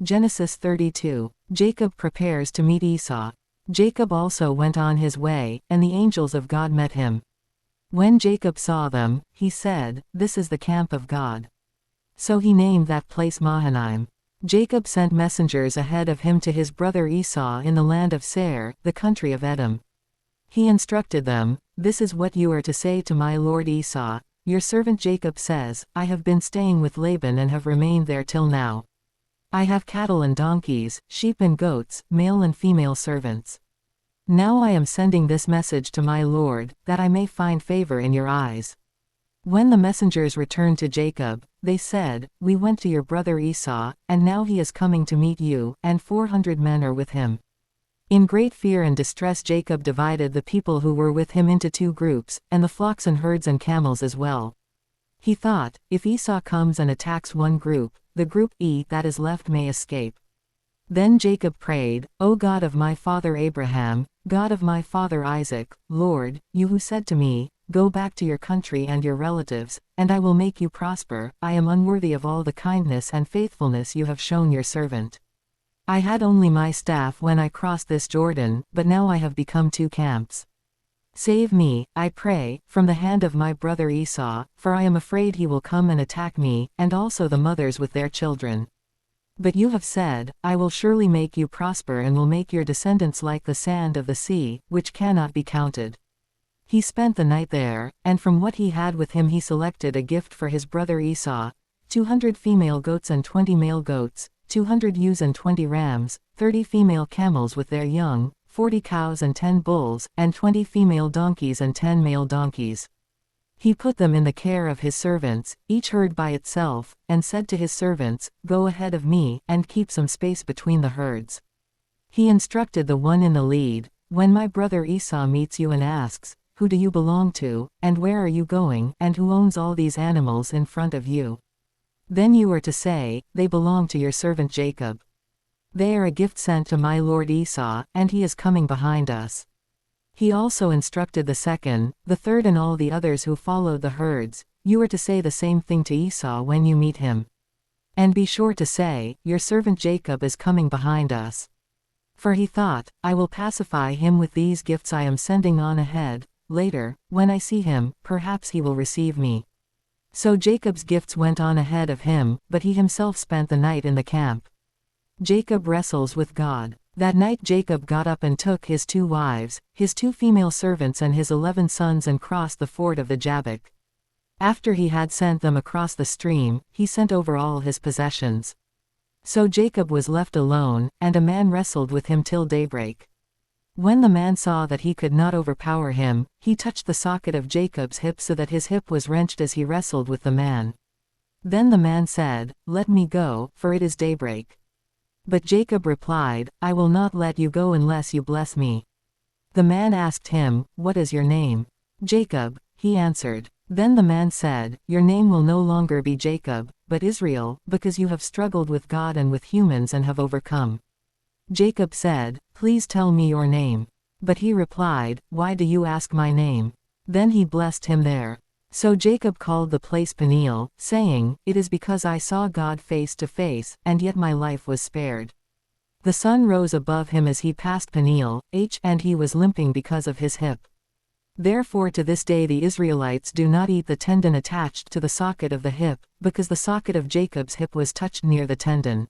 Genesis 32. Jacob prepares to meet Esau. Jacob also went on his way, and the angels of God met him. When Jacob saw them, he said, "This is the camp of God." So he named that place Mahanaim. Jacob sent messengers ahead of him to his brother Esau in the land of Seir, the country of Edom. He instructed them, "This is what you are to say to my lord Esau. Your servant Jacob says, I have been staying with Laban and have remained there till now. I have cattle and donkeys, sheep and goats, male and female servants. Now I am sending this message to my lord, that I may find favor in your eyes." When the messengers returned to Jacob, they said, "We went to your brother Esau, and now he is coming to meet you, and 400 men are with him." In great fear and distress Jacob divided the people who were with him into 2 groups, and the flocks and herds and camels as well. He thought, if Esau comes and attacks one group, the group that is left may escape. Then Jacob prayed, "O God of my father Abraham, God of my father Isaac, Lord, you who said to me, 'Go back to your country and your relatives, and I will make you prosper,' I am unworthy of all the kindness and faithfulness you have shown your servant. I had only my staff when I crossed this Jordan, but now I have become 2 camps. Save me, I pray, from the hand of my brother Esau, for I am afraid he will come and attack me, and also the mothers with their children. But you have said, 'I will surely make you prosper and will make your descendants like the sand of the sea, which cannot be counted.'" He spent the night there, and from what he had with him he selected a gift for his brother Esau, 200 female goats and 20 male goats, 200 ewes and 20 rams, 30 female camels with their young, 40 cows and 10 bulls, and 20 female donkeys and 10 male donkeys. He put them in the care of his servants, each herd by itself, and said to his servants, "Go ahead of me, and keep some space between the herds." He instructed the one in the lead, "When my brother Esau meets you and asks, 'Who do you belong to, and where are you going, and who owns all these animals in front of you?' then you are to say, 'They belong to your servant Jacob. They are a gift sent to my lord Esau, and he is coming behind us.'" He also instructed the second, the third and all the others who followed the herds, "You are to say the same thing to Esau when you meet him. And be sure to say, 'Your servant Jacob is coming behind us.'" For he thought, "I will pacify him with these gifts I am sending on ahead, later, when I see him, perhaps he will receive me." So Jacob's gifts went on ahead of him, but he himself spent the night in the camp. Jacob wrestles with God. That night Jacob got up and took his 2 wives, his 2 female servants and his 11 sons and crossed the ford of the Jabbok. After he had sent them across the stream, he sent over all his possessions. So Jacob was left alone, and a man wrestled with him till daybreak. When the man saw that he could not overpower him, he touched the socket of Jacob's hip so that his hip was wrenched as he wrestled with the man. Then the man said, "Let me go, for it is daybreak." But Jacob replied, "I will not let you go unless you bless me." The man asked him, "What is your name?" "Jacob," he answered. Then the man said, "Your name will no longer be Jacob, but Israel, because you have struggled with God and with humans and have overcome." Jacob said, "Please tell me your name." But he replied, "Why do you ask my name?" Then he blessed him there. So Jacob called the place Peniel, saying, "It is because I saw God face to face, and yet my life was spared." The sun rose above him as he passed Peniel, and he was limping because of his hip. Therefore to this day the Israelites do not eat the tendon attached to the socket of the hip, because the socket of Jacob's hip was touched near the tendon.